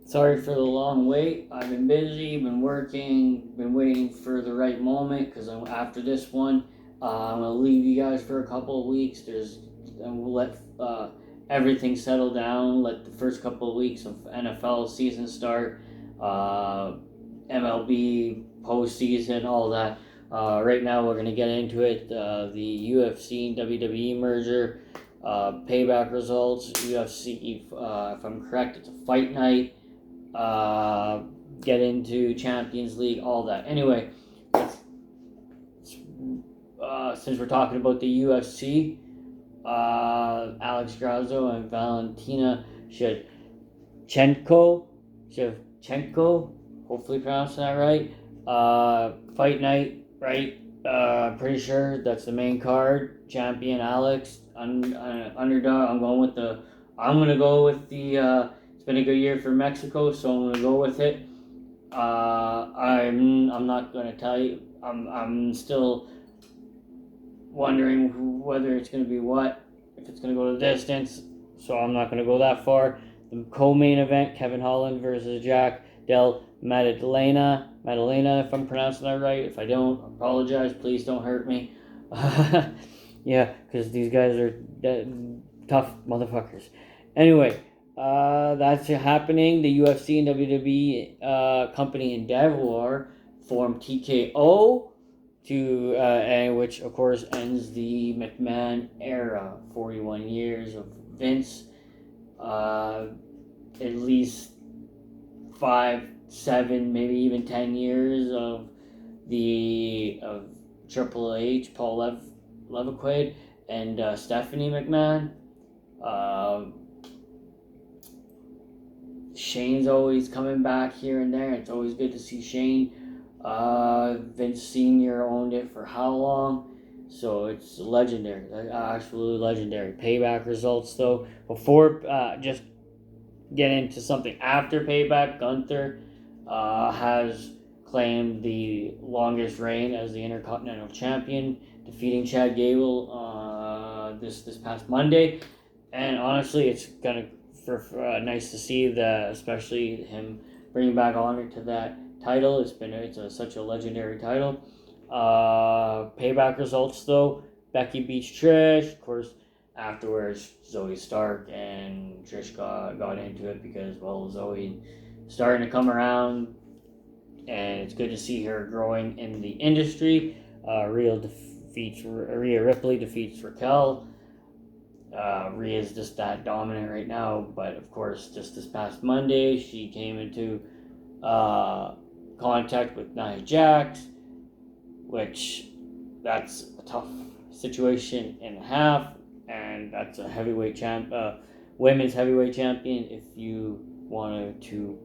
Sorry for the long wait. I've been busy, been working, been waiting for the right moment because after this one, I'm gonna leave you guys for a couple of weeks. And we'll let everything settle down. Let the first couple of weeks of NFL season start. MLB postseason, all that. Right now, we're gonna get into it. The UFC and WWE merger, payback results. UFC, if I'm correct, it's a fight night. Get into Champions League, all that. Anyway, since we're talking about the UFC, Alex Grasso and Valentina Shevchenko, hopefully pronouncing that right. Fight night, right? Pretty sure that's the main card. Champion Alex, underdog. I'm gonna go with the. It's been a good year for Mexico, so I'm gonna go with it. I'm not gonna tell you. I'm still wondering whether it's gonna be if it's gonna go the distance. So I'm not gonna go that far. The co-main event: Kevin Holland versus Jack Del Maddalena, if I'm pronouncing that right. If I don't, apologize. Please don't hurt me. Yeah, because these guys are tough motherfuckers. Anyway, that's happening. The UFC and WWE company Endeavor formed TKO and which of course ends the McMahon era. 41 years of Vince. At least 5, 7, maybe even 10 years of Triple H, Paul Leviquid, and Stephanie McMahon. Shane's always coming back here and there. It's always good to see Shane. Vince Sr. owned it for how long? So it's legendary, absolutely legendary. Payback results, though. Before, just get into something after Payback, Gunther has claimed the longest reign as the Intercontinental Champion, defeating Chad Gable this past Monday. And honestly, it's kind of nice to see that, especially him bringing back honor to that title. It's such a legendary title. Payback results, though: Becky beats Trish. Of course, afterwards, Zoe Stark and Trish got into it because, well, Zoe starting to come around, and it's good to see her growing in the industry. Rhea Ripley defeats Raquel. Rhea's just that dominant right now, but of course, just this past Monday, she came into contact with Nia Jax, which that's a tough situation and a half, and that's a women's heavyweight champion. If you wanted to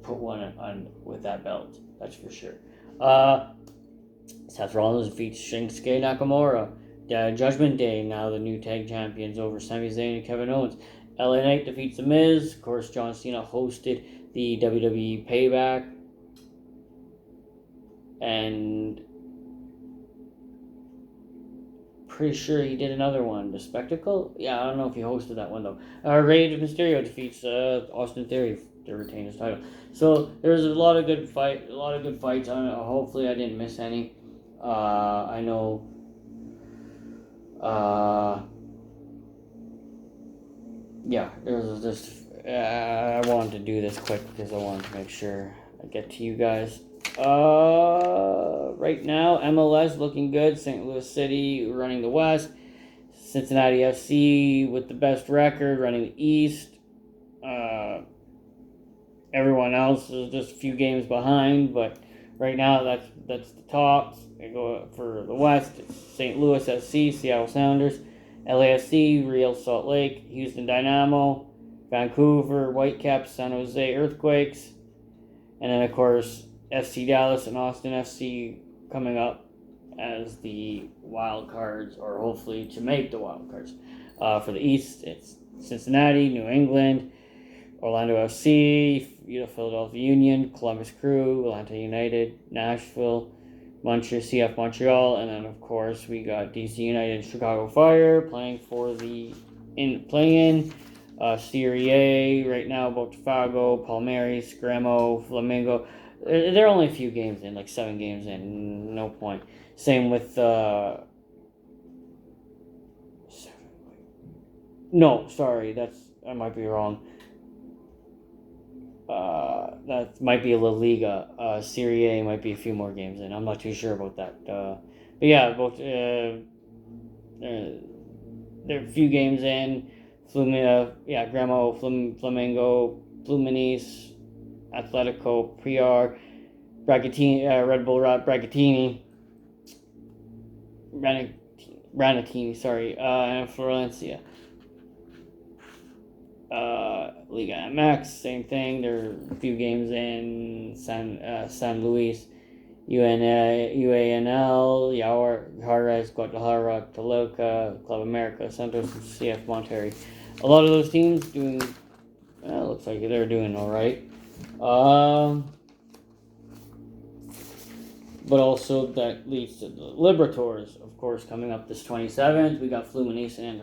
put one on with that belt, that's for sure. Seth Rollins defeats Shinsuke Nakamura. Judgment Day, now the new tag champions over Sami Zayn and Kevin Owens. LA Knight defeats The Miz. Of course, John Cena hosted the WWE Payback. And pretty sure he did another one. The Spectacle? Yeah, I don't know if he hosted that one, though. Rey Mysterio defeats Austin Theory to retain his title. So there's a lot of good fights. Hopefully I didn't miss any. I know... yeah, there's just I wanted to do this quick because I wanted to make sure I get to you guys. Right now, MLS looking good. St. Louis City running the West. Cincinnati FC with the best record running the East. Everyone else is just a few games behind, but right now that's the tops. I go for the West. It's St. Louis SC, Seattle Sounders, LAFC, Real Salt Lake, Houston Dynamo, Vancouver Whitecaps, San Jose Earthquakes, and then of course FC Dallas and Austin FC coming up as the wild cards, or hopefully to make the wild cards. For the East, it's Cincinnati, New England, Orlando FC, Philadelphia Union, Columbus Crew, Atlanta United, Nashville, CF Montreal, and then of course we got DC United and Chicago Fire playing for the play-in. Serie A right now, Botafogo, Palmeiras, Grêmio, Flamengo. They're only a few games in, like 7 games in, no point. Same with no, sorry, I might be wrong. That might be a La Liga. Serie A might be a few more games in. I'm not too sure about that. But yeah, both they're a few games in. Grêmio, Flamengo, Fluminense, Atletico, Prior, Red Bull Bragantini, Ranatini, sorry, and Florencia. Liga MX, same thing. There are a few games in San Luis, UANL, Juarez, Guadalajara, Toluca, Club America, Santos, CF Monterrey. A lot of those teams doing. Looks like they're doing all right. But also that leads to the Libertadores, of course, coming up this 27th. We got Fluminense and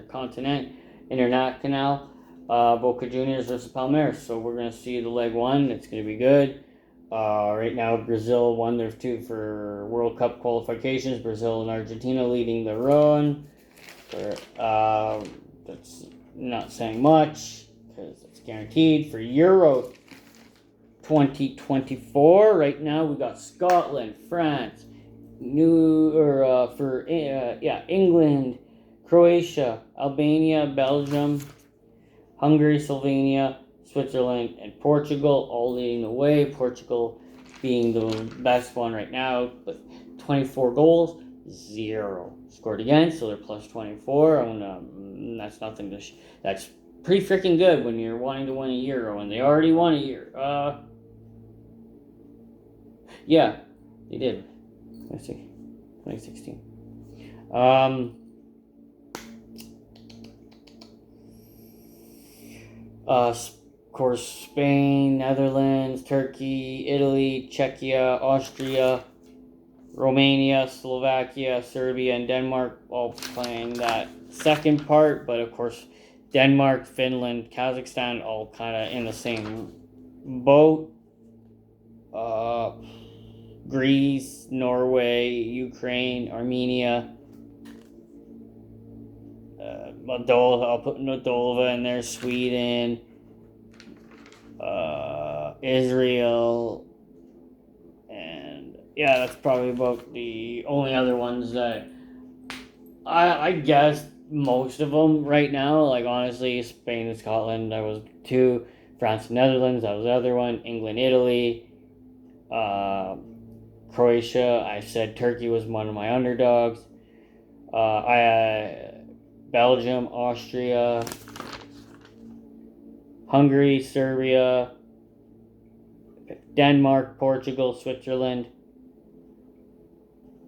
Internacional, Boca Juniors versus Palmeiras. So we're going to see the leg 1. It's going to be good. Right now, Brazil won their 2 for World Cup qualifications. Brazil and Argentina leading the run. That's not saying much because it's guaranteed. For Euro 2024, right now we got Scotland, France, England, Croatia, Albania, Belgium, Hungary, Slovenia, Switzerland, and Portugal, all leading the way. Portugal being the best one right now, with 24 goals, 0 scored against, so they're plus 24. That's nothing that's pretty freaking good when you're wanting to win a Euro, and they already won a Euro. Yeah, they did. Let's see, 2016. Of course, Spain, Netherlands, Turkey, Italy, Czechia, Austria, Romania, Slovakia, Serbia, and Denmark all playing that second part. But of course, Denmark, Finland, Kazakhstan all kind of in the same boat. Greece, Norway, Ukraine, Armenia, Moldova. I'll put Moldova in there. Sweden, Israel, and yeah, that's probably about the only other ones that I guess most of them right now. Like honestly, Spain and Scotland, that was 2. France and Netherlands, that was the other one. England, Italy, Croatia. I said Turkey was one of my underdogs. Belgium, Austria, Hungary, Serbia, Denmark, Portugal, Switzerland.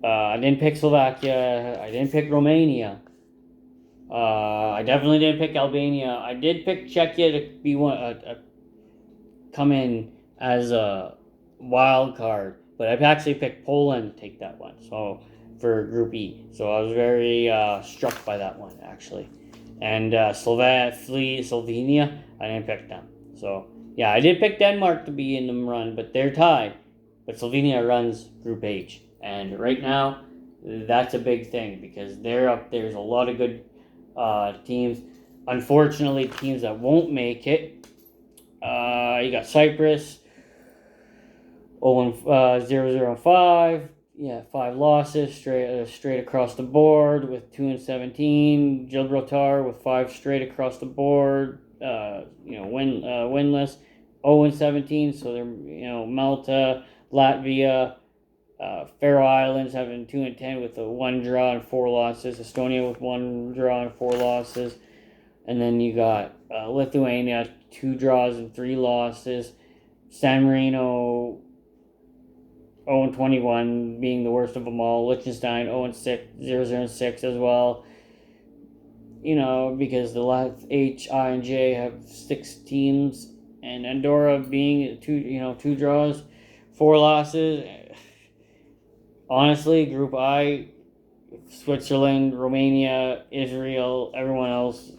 I didn't pick Slovakia. I didn't pick Romania. I definitely didn't pick Albania. I did pick Czechia to be come in as a wild card, but I've actually picked Poland to take that one. So for Group E, so I was very struck by that one actually. And Slovenia, I didn't pick them. So yeah, I did pick Denmark to be in the run, but they're tied. But Slovenia runs Group H, and right now that's a big thing because they're up. There's a lot of good teams. Unfortunately, teams that won't make it. You got Cyprus, 0-5. Yeah, 5 losses straight across the board with 2-17. Gibraltar with 5 straight across the board. Winless. 0-17. So they're Malta, Latvia, Faroe Islands having 2-10 with a 1 draw and 4 losses. Estonia with 1 draw and 4 losses. And then you got Lithuania, 2 draws and 3 losses. San Marino, 0-21 being the worst of them all. Liechtenstein 0-6 as well. Because the last H, I, and J have 6 teams, and Andorra being 2 draws, 4 losses. Honestly, Group I, Switzerland, Romania, Israel, everyone else,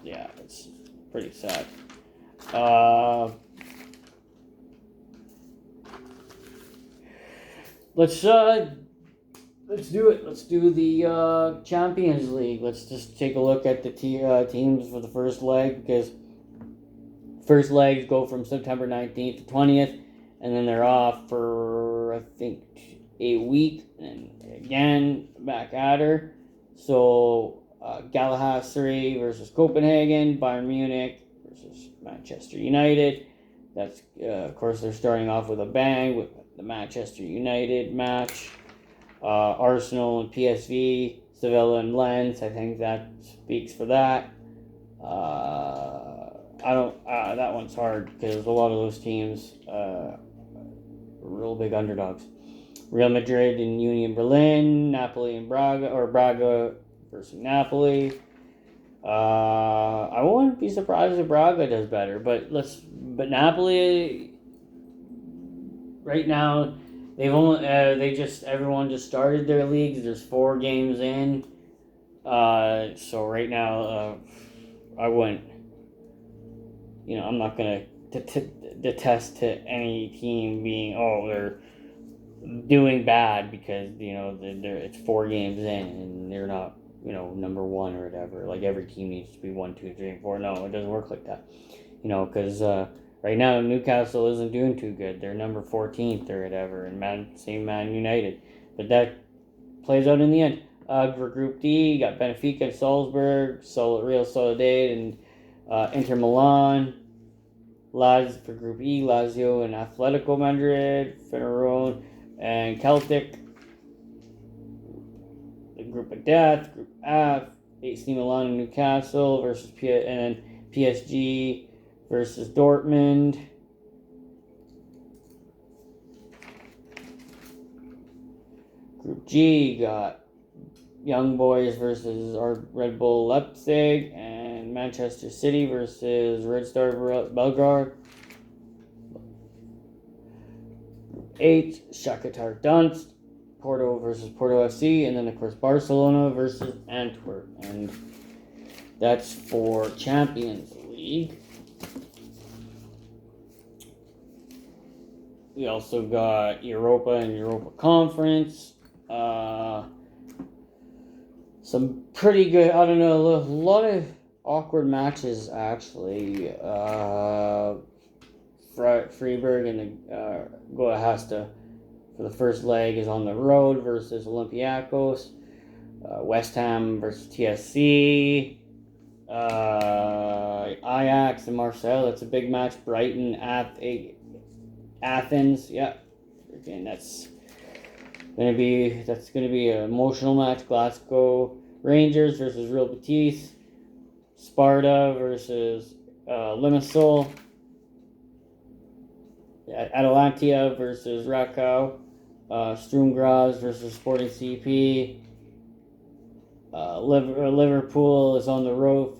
yeah, it's pretty sad. Let's do it. Let's do the Champions League. Let's just take a look at the teams for the first leg, because first legs go from September 19th to 20th, and then they're off for, I think, a week, and again, back at her. So, Galatasaray versus Copenhagen, Bayern Munich versus Manchester United. That's, of course, they're starting off with a bang with the Manchester United match. Arsenal and PSV, Sevilla and Lens. I think that speaks for that. That one's hard because a lot of those teams are real big underdogs. Real Madrid and Union Berlin, Napoli and Braga, or Braga versus Napoli. I wouldn't be surprised if Braga does better, but Napoli right now, everyone just started their leagues. There's 4 games in, so right now, I wouldn't. I'm not gonna detest to any team being they're doing bad because it's 4 games in and they're not number 1 or whatever. Like every team needs to be 1, 2, 3, and 4. No, it doesn't work like that. Because right now Newcastle isn't doing too good. They're number 14th or whatever, and Man United. But that plays out in the end. For Group D, you got Benfica and Salzburg, Real Sociedad and Inter Milan. For Group E, Lazio and Atletico Madrid, Feyenoord and Celtic. The Group of Death, Group F, AC Milan and Newcastle versus and then PSG versus Dortmund. Group G got Young Boys versus Red Bull Leipzig, and Manchester City versus Red Star Belgrade. Group H, Shakhtar Donetsk, Porto versus Porto FC, and then of course Barcelona versus Antwerp. And that's for Champions League. We also got Europa and Europa Conference. Some pretty good, a lot of awkward matches, actually. Freiburg and the Gohasta for the first leg is on the road versus Olympiacos. West Ham versus TSC. Ajax and Marseille, that's a big match. Brighton, Athens, yeah. Again, that's gonna be an emotional match. Glasgow Rangers versus Real Betis. Sparta versus Limassol. Atalantia versus Rakow. Sturm Graz versus Sporting CP. Liverpool is on the road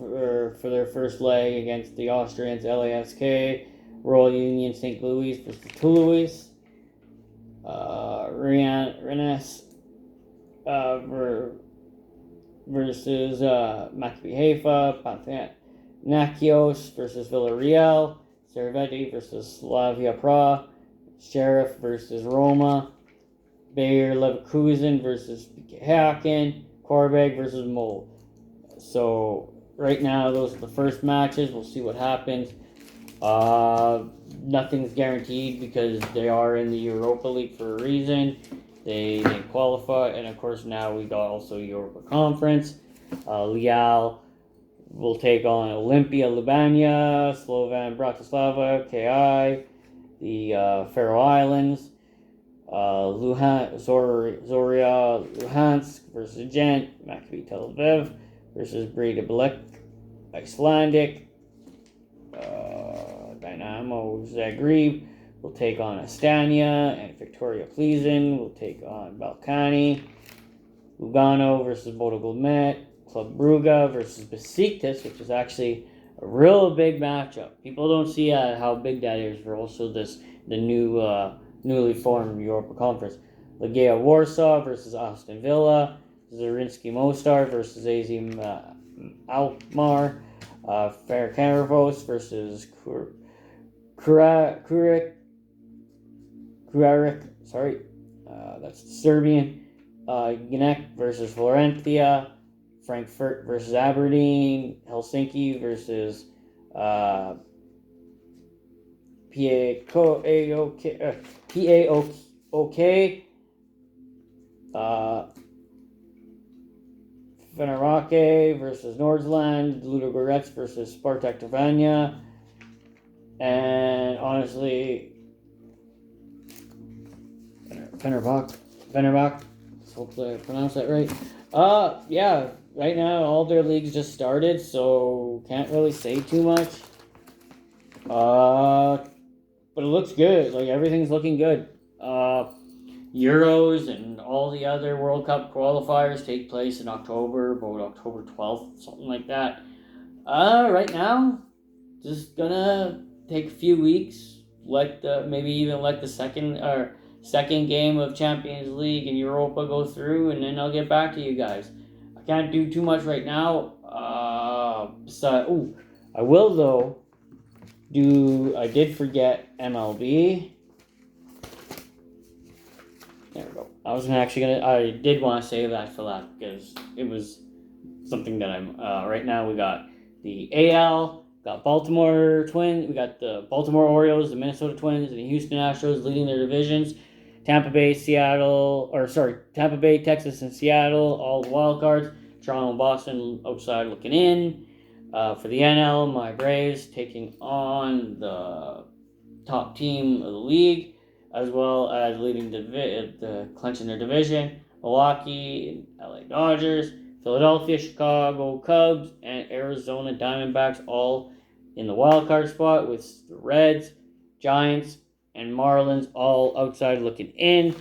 for their first leg against the Austrians, LASK. Royal Union St. Louis versus Toulouse. Rennes versus Maccabi Haifa. Panathinaikos versus Villarreal. Servette versus Slavia Prague. Sheriff versus Roma. Bayer Leverkusen versus Haken. Korbeg versus Mol. So right now those are the first matches. We'll see what happens. Nothing's guaranteed because they are in the Europa League for a reason. They qualify, and of course now we got also Europa Conference. Leal will take on Olimpia Ljubljana, Slovan Bratislava, KI, the Faroe Islands, Zoria Luhansk versus Gent, Maccabi Tel Aviv versus Breda Belek, Icelandic, Dynamo Zagreb will take on Astana, and Victoria Plzeň will take on Balkani. Lugano versus Bodo Glimt, Club Brugge versus Besiktas, which is actually a real big matchup. People don't see how big that is for also the newly formed Europa Conference. Legia Warsaw versus Aston Villa, Zrinjski Mostar versus AZ Alkmaar, Ferencváros versus Kurik. Sorry, that's Serbian. Gnek versus Florentia. Frankfurt versus Aberdeen. Helsinki versus PAOK. Fenerbahce versus Nordsland. Ludogorets versus Spartak Trnava. And honestly, Fenerbahce. Hopefully I pronounced that right. Yeah. Right now, all their leagues just started, so can't really say too much. But it looks good. Like everything's looking good. Euros and all the other World Cup qualifiers take place in October, about October 12th, something like that. Right now, just gonna take a few weeks. Maybe even let the second game of Champions League and Europa go through, and then I'll get back to you guys. I can't do too much right now. I will though. I did forget MLB. There we go. I did want to save that for that because it was something that I'm. Right now we got the AL, got Baltimore Twins, we got the Baltimore Orioles, the Minnesota Twins, and the Houston Astros leading their divisions. Tampa Bay, Texas, and Seattle, all the wild cards. Toronto and Boston outside looking in. For the NL, my Braves taking on the top team of the league, as well as leading the clinching their division. Milwaukee, LA Dodgers, Philadelphia, Chicago Cubs, and Arizona Diamondbacks all in the wild card spot, with the Reds, Giants, and Marlins all outside looking in.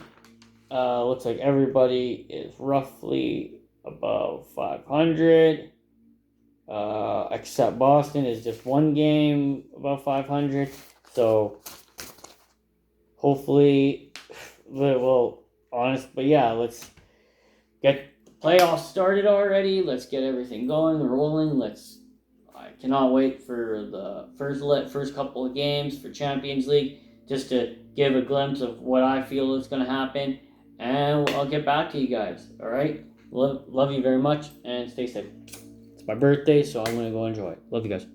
Looks like everybody is roughly above 500. Except Boston is just one game above 500. So hopefully, but yeah, let's get the playoffs started already. Let's get everything going, rolling. I cannot wait for the first couple of games for Champions League, just to give a glimpse of what I feel is going to happen, and I'll get back to you guys. All right, love you very much, and stay safe. It's my birthday, so I'm going to go enjoy it. Love you guys.